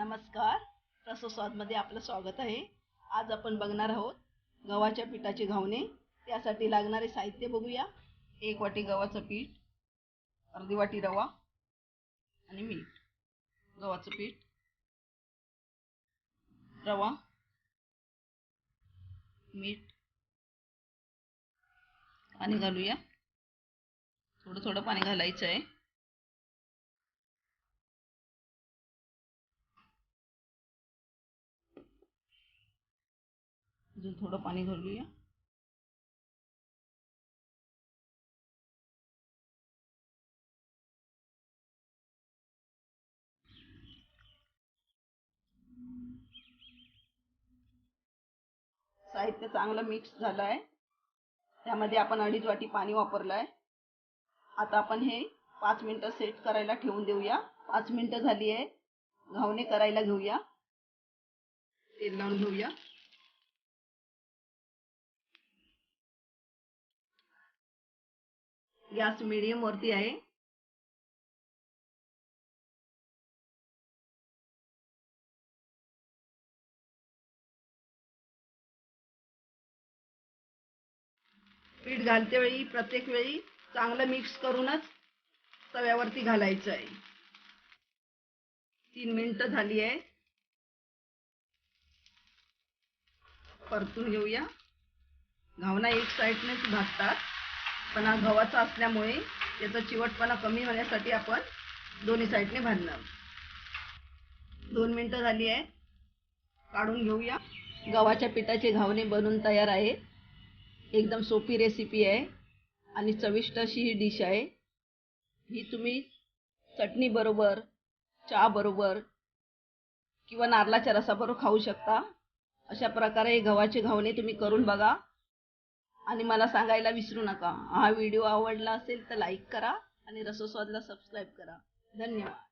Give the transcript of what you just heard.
नमस्कार. रसोस्वादमध्ये आपलं स्वागत आहे. आज आपण बघणार आहोत गव्हाच्या पिठाचे घावणे. त्यासाठी लागणारे साहित्य बघूया. 1 वाटी गव्हाचं पीठ, अर्धी वाटी रवा आणि मीठ. गव्हाचं पीठ, रवा, मीठ, पाणी घालूया. थोडं थोडं पाणी घालायचं आहे. अजून थोडं पाणी घालूया. साहित्य चांगलं मिक्स झालं आहे. त्यामध्ये आपण 2.5 वाटी पाणी वापरलं आहे. आता आपण हे 5 मिनिटं सेट करायला ठेवून देऊया. 5 मिनिटं झाली आहे. घावणे करायला घेऊया. तेल लावून घेऊया. गॅस मीडियम वरती आहे. पीठ घालते वेळी प्रत्येक वेळी चांगलं मिक्स करूनच तव्यावरती घालायचं आहे. 3 मिनिटं झाली आहे. परतून घेऊया. घावना एक साईडनेच भाजतात, पण हा गव्हाचा असल्यामुळे त्याचा चिवटपणा कमी होण्यासाठी आपण दोन्ही साईडने भाजणार. 2 मिनिटं झाली आहे. काढून घेऊया. गव्हाच्या पिठाचे घावणे बनून तयार आहेत. एकदम सोपी रेसिपी आहे आणि चविष्ट अशी ही डिश आहे. ही तुम्ही चटणी बरोबर, चहा बरोबर किंवा नारळाच्या रसाबरोबर खाऊ शकता. अशा प्रकारे गव्हाचे घावणे तुम्ही करून बघा आणि मला सांगायला विसरू नका. हा व्हिडिओ आवडला असेल तर लाईक करा आणि रसोस्वादला सबस्क्राईब करा. धन्यवाद.